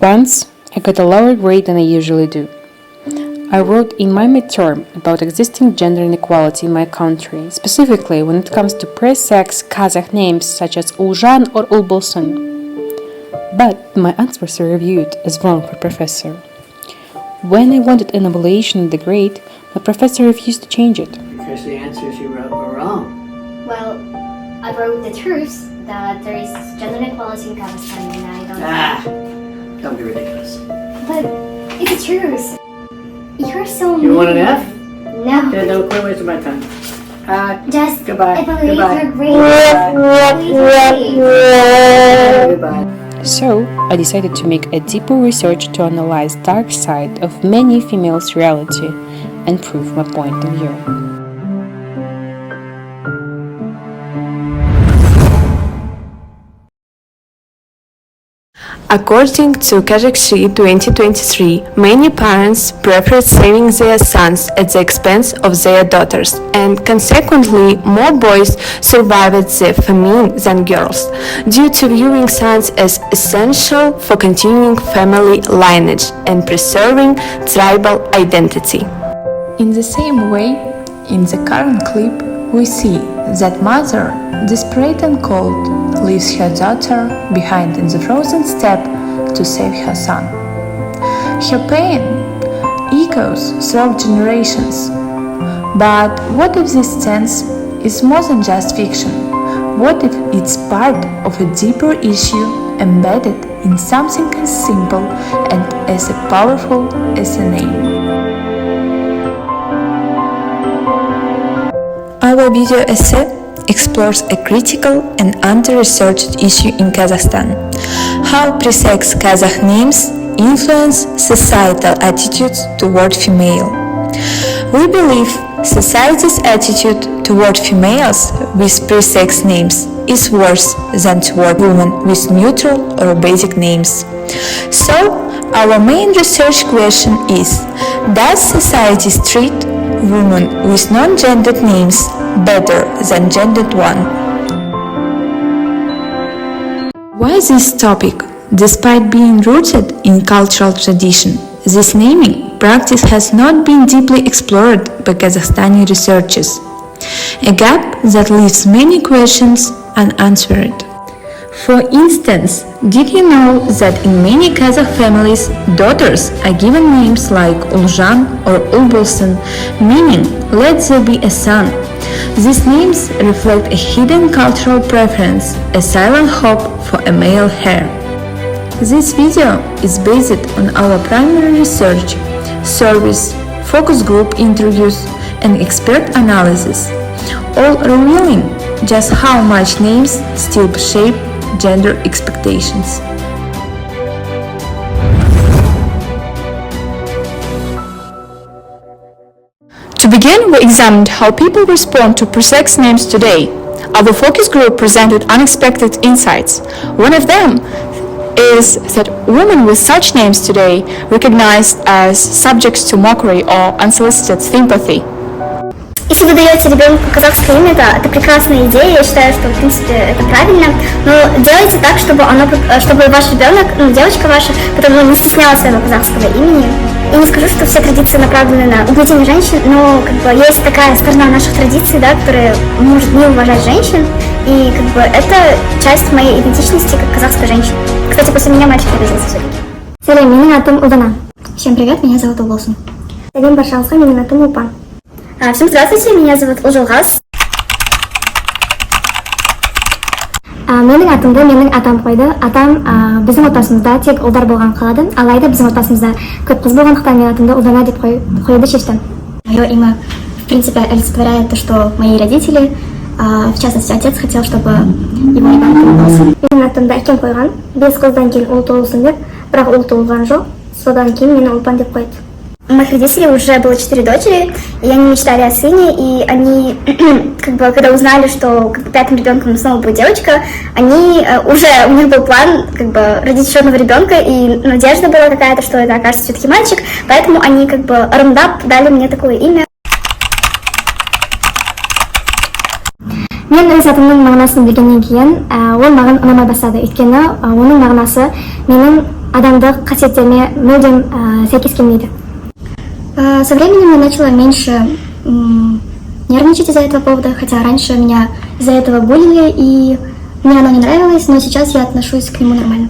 Once, I got a lower grade than I usually do. I wrote in my midterm about existing gender inequality in my country, specifically when it comes to pre-sex Kazakh names such as Uljan or Ulbolsun. But my answers were reviewed as wrong for professor. When I wanted an evaluation of the grade, my professor refused to change it. Because the answers you wrote were wrong. Well, I wrote the truth that there is gender inequality in Kazakhstan and I don't... Don't be ridiculous. But it's the truth. You're so You mean. want an F? No. Then don't quit wasting my time. Just Goodbye. evaluate Goodbye. your grade. Goodbye. So, I decided to make a deeper research to analyze dark side of many females' reality and prove my point of view. According to Kazakh 2023, many parents prefer saving their sons at the expense of their daughters, and consequently, more boys survived the famine than girls, due to viewing sons as essential for continuing family lineage and preserving tribal identity. In the same way, in the current clip, we see that mother, desperate and cold, leaves her daughter behind in the frozen steppe to save her son. Her pain echoes through generations. But what if this sense is more than just fiction? What if it's part of a deeper issue embedded in something as simple and as powerful as a name? Our video essay explores a critical and under-researched issue in Kazakhstan: how pre-sex Kazakh names influence societal attitudes toward female. We believe society's attitude toward females with pre-sex names is worse than toward women with neutral or basic names. So, our main research question is: does society treat women with non-gendered names better than gendered one? Why this topic? Despite being rooted in cultural tradition, this naming practice has not been deeply explored by Kazakhstani researchers, a gap that leaves many questions unanswered. For instance, did you know that in many Kazakh families, daughters are given names like Uljan or Ulbolsun, meaning let there be a son? These names reflect a hidden cultural preference, a silent hope for a male heir. This video is based on our primary research, surveys, focus group interviews, and expert analysis, all revealing just how much names still shape gender expectations. To begin, we examined how people respond to pre-sex names today. Our focus group presented unexpected insights. One of them is that women with such names today recognized as subjects to mockery or unsolicited sympathy. Если вы даете ребенку казахское имя, это прекрасная идея, я считаю, что в принципе это правильно, но делайте так, чтобы ваш ребенок, девочка ваша, которая не стеснялась своего казахского имени. Я не скажу, что все традиции направлены на угнетение женщин, но есть такая сторона наших традиций, которая может не уважать женщин, и это часть моей идентичности как казахской женщины. Кстати, после меня мальчик родился все-таки. Салям, меня атым Улдана. Всем привет, меня зовут Улболсун. Салям, Баршалска, меня атым Упан. Всем здравствуйте, меня зовут Улжылгаз. Менің атымды менің атам қойды. Атам біздің отбасымызда тек ұлдар болған қалады, алайда біздің отбасымызда көп қыз болғандықтан мен атымды Улдана деп қоюды шештім. Мое имя, в принципе, олицетворяет то, что мои родители, в частности, отец хотел, чтобы его ребенок болсын. Менің атымды әкем қойған, 5 қыздан кейін ұл туылсын деп, бірақ ұл туылған жоқ, содан кейін мені Улпан деп қойды. У моих родителей уже было 4 дочери, и они мечтали о сыне, и они, когда узнали, что пятым ребенком снова будет девочка, у них был план, родить еще одного ребенка, и надежда была какая-то, что это окажется все-таки мальчик, поэтому они, рандап, дали мне такое имя. Мен өз атымның мағынасын білгеннен кейін, ол маған ұнамай бастады, өйткені оның мағынасы менің адамдық қасиеттеріме мүлдем сәйкес келмейді. Со временем я начала меньше нервничать из-за этого повода, хотя раньше меня из-за этого булили, и мне оно не нравилось, но сейчас я отношусь к нему нормально.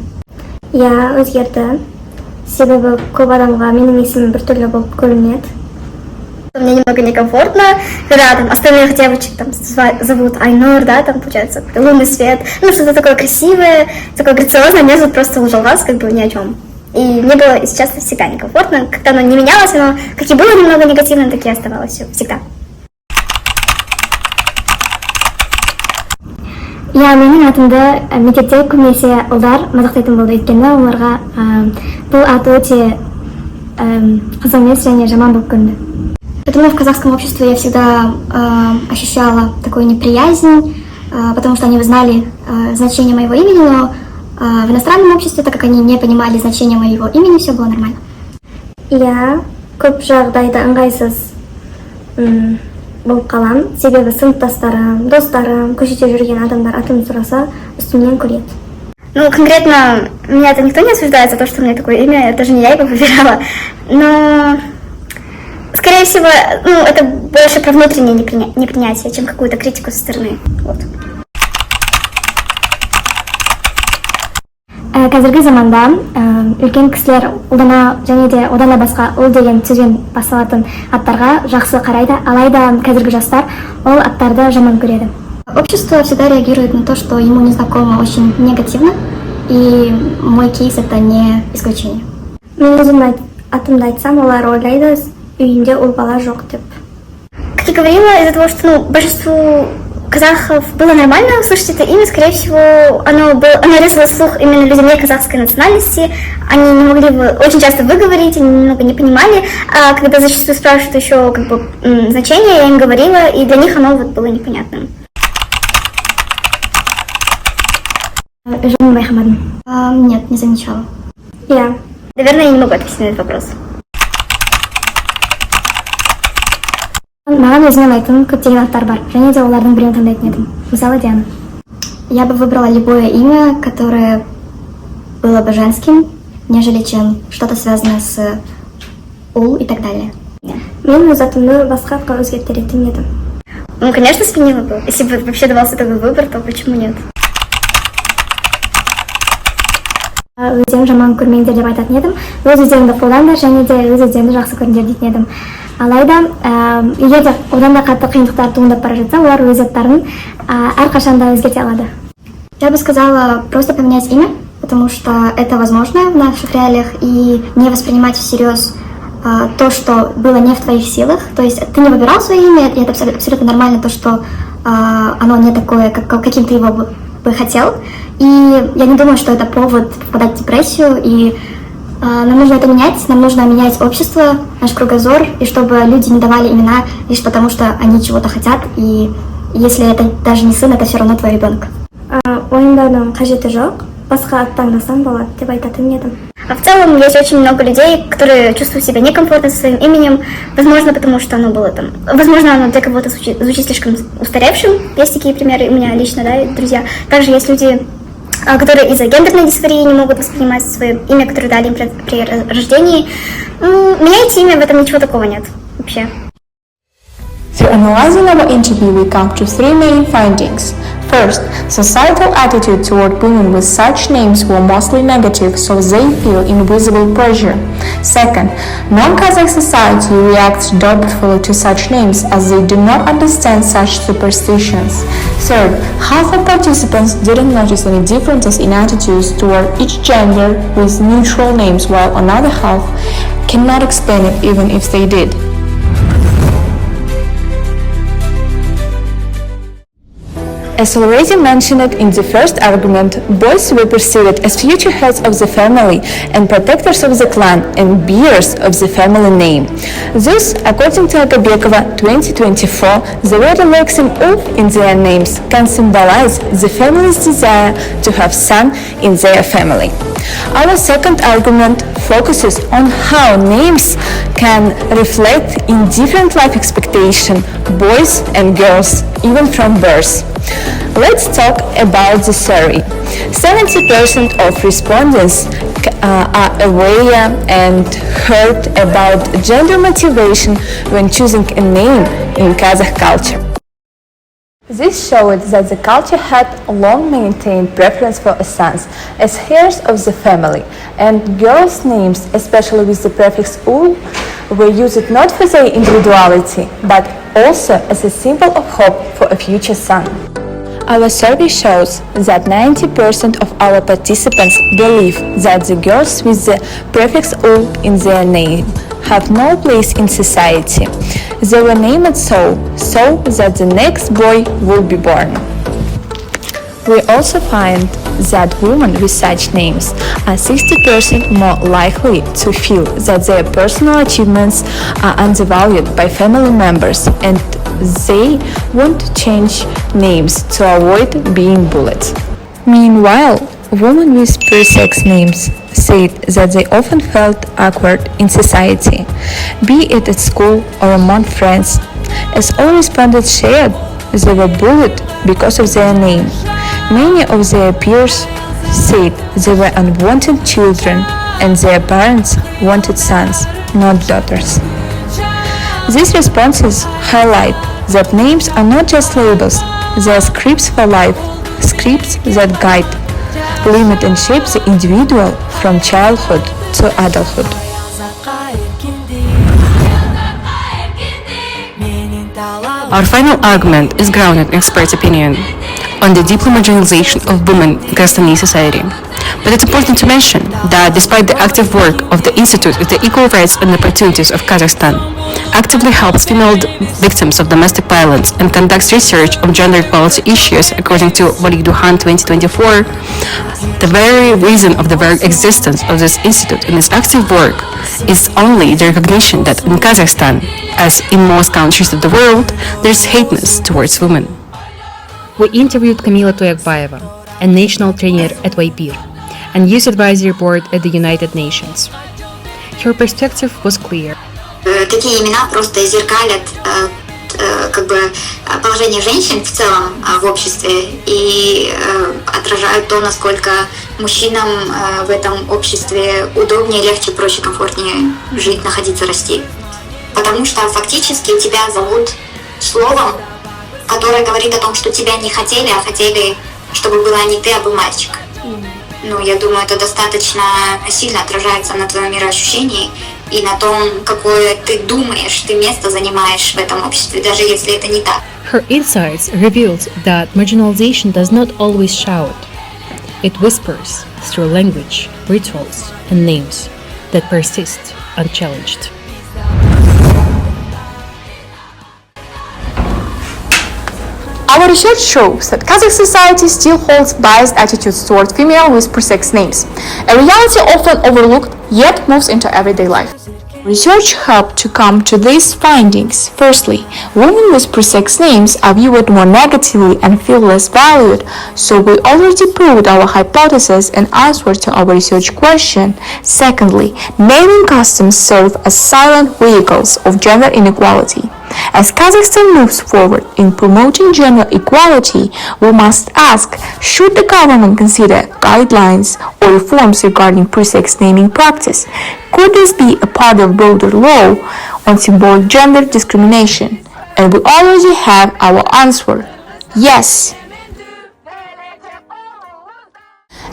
Я өзгерді, себебі көп адамға менің есімім біртүрлі болып көрінеді. Мне немного некомфортно, когда там остальных девочек там зовут Айнур, да, там получается лунный свет, ну что-то такое красивое, такое грациозное, меня зовут просто Лужалгас, как бы ни о чем. И мне было и сейчас всегда некомфортно, когда оно не менялось, оно как и было немного негативным, так и оставалось все всегда. Я менің атымды мектепте көбінесе ұлдар мадақтайтын болды, өйткені оларға бұл ат өте қызық емес және жаман болып көрінді. Поэтому в казахском обществе я всегда ощущала такую неприязнь, потому что они знали значение моего имени, но в иностранном обществе, так как они не понимали значение моего имени, все было нормально. Я көп жағдайда ыңғайсыз болып қалам, себебі сыныптастарым, достарым, көшеде жүрген адамдар атымды сұраса, үстімнен күледі. Ну, конкретно меня это никто не осуждает за то, что у меня такое имя, это же не я его выбирала, но скорее всего, ну, это больше про внутреннее непринятие, чем какую-то критику со стороны. Вот. Қазіргі заманда үлкен кісілер ұлдана және де одан да басқа ұл деген сөзбен басталатын аттарға жақсы қарайды, алайда қазіргі жастар ол аттарды жаман көреді. Общество всегда реагирует на то, что ему незнакомо, очень негативно, и мой кейс это не исключение. Мен өзім атымды айтсам, олар ойлайды, үйінде ұл бала жоқ деп. Как я говорила, из-за того, что большинству казахов было нормально услышать это имя, скорее всего, оно резало слух именно людям не казахской национальности, они не могли бы очень часто выговорить, они немного не понимали, а когда зачастую спрашивают еще как бы значение, я им говорила, и для них оно вот было непонятным. Нет, не замечала. Я. Наверное, я не могу ответить на этот вопрос. Маған өзім ұнайтын көптеген аттар бар, және де олардың біреуін таңдайтын едім. Мысалы, Диана. Я бы выбрала любое имя, которое было бы женским, нежели чем что-то связанное с ул и так далее. Мен өз атымды басқа атқа өзгертетін едім. Ну, конечно, сменила бы. Если бы вообще давался такой выбор, то почему нет? Өздерін жаман көрмеңдер деп айтатын едім. Өз өздеріңді қолдандар, және де өз өздеріңді жақсы көріңдер дейтін едім. Алайда, егер де одан да қатты қиындықтар туындап бара жатса, олар өз аттарын әрқашан да өзгерте алады. Я бы сказала просто поменять имя, потому что это возможно в наших реалиях, и не воспринимать всерьез то, что было не в твоих силах. То есть ты не выбирал свое имя, и это абсолютно нормально, то, что оно не такое, каким ты его бы хотел. И я не думаю, что это повод впадать в депрессию, и нам нужно это менять, нам нужно менять общество, наш кругозор, и чтобы люди не давали имена лишь потому, что они чего-то хотят, и если это даже не сын, это все равно твой ребенок. Ойындаудың қажеті жоқ, басқа ат таңдасаң болады деп айтатын едім. А в целом есть очень много людей, которые чувствуют себя некомфортно со своим именем, возможно, потому что оно было там, возможно, оно для кого-то звучит слишком устаревшим, есть такие примеры у меня лично, да, друзья. Также есть люди, которые из-за гендерной дисфории не могут воспринимать свое имя, которое дали им при рождении. Меняйте имя, в этом ничего такого нет вообще. Through analyzing our interview, we come to three main findings. First, societal attitude toward women with such names were mostly negative, so they feel invisible pressure. Second, non-Kazakh society reacts doubtfully to such names as they do not understand such superstitions. Third, half of participants didn't notice any differences in attitudes toward each gender with neutral names, while another half cannot explain it even if they did. As already mentioned in the first argument, boys were perceived as future heads of the family and protectors of the clan and bearers of the family name. Thus, according to Agabekova 2024, the word relaxing "ov" in their names can symbolize the family's desire to have son in their family. Our second argument focuses on how names can reflect in different life expectation, boys and girls, even from birth. Let's talk about the survey. 70% of respondents are aware and heard about gender motivation when choosing a name in Kazakh culture. This showed that the culture had a long-maintained preference for sons as heirs of the family, and girls' names, especially with the prefix ul, were used not for their individuality, but also as a symbol of hope for a future son. Our survey shows that 90% of our participants believe that the girls with the prefix ul in their name have no place in society. They were named so that the next boy will be born. We also find that women with such names are 60% more likely to feel that their personal achievements are undervalued by family members, and they want to change names to avoid being bullied. Meanwhile, women with pure-sex names said that they often felt awkward in society, be it at school or among friends. As all respondents shared, they were bullied because of their name. Many of their peers said they were unwanted children and their parents wanted sons, not daughters. These responses highlight that names are not just labels, they are scripts for life, scripts that guide, limit and shape the individual from childhood to adulthood. Our final argument is grounded in expert opinion on the deep marginalization of women in Kazakhstani society. But it's important to mention that despite the active work of the Institute of the Equal Rights and Opportunities of Kazakhstan, actively helps female victims of domestic violence and conducts research on gender equality issues according to Duhan 2024, the very reason of the very existence of this institute and its active work is only the recognition that in Kazakhstan, as in most countries of the world, there's hateness towards women. We interviewed Kamila Toyakbayeva, a national trainer at YPIR and Youth Advisory Board at the United Nations. Her perspective was clear. Такие имена просто зеркалят положение женщин в целом в обществе и отражают то, насколько мужчинам в этом обществе удобнее, легче, проще, комфортнее жить, находиться, расти. Потому что фактически тебя зовут словом, которое говорит о том, что тебя не хотели, а хотели, чтобы была не ты, а был мальчик. Ну, я думаю, это достаточно сильно отражается на твоем мироощущении и на том, какое ты думаешь, ты место занимаешь в этом обществе, даже если это не так. Her insights revealed that marginalization does not always shout. It whispers through language, rituals, and names that persist unchallenged. Our research shows that Kazakh society still holds biased attitudes toward female with pre-sex names, a reality often overlooked yet moves into everyday life. Research helped to come to these findings. Firstly, women with pre-sex names are viewed more negatively and feel less valued, so we already proved our hypothesis and answered to our research question. Secondly, naming customs serve as silent vehicles of gender inequality. As Kazakhstan moves forward in promoting gender equality, we must ask, should the government consider guidelines or reforms regarding pre-sex naming practice? Could this be a part of broader law on symbolic gender discrimination? And we already have our answer. Yes.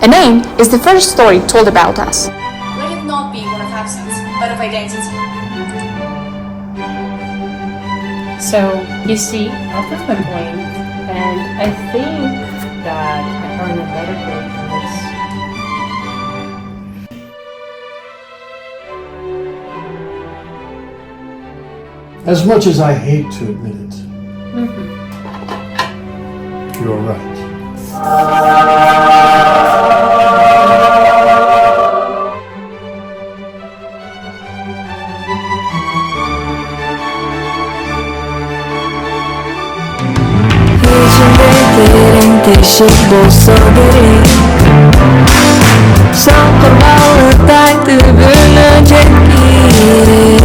A name is the first story told about us. Let it not be one of absence, but of identity. So, you see, I'll prove my point, and I think that I earned a better grade for this. As much as I hate to admit it, you're right. Değişik bolsa gerek Son kurbanlıktan bölünecek gibi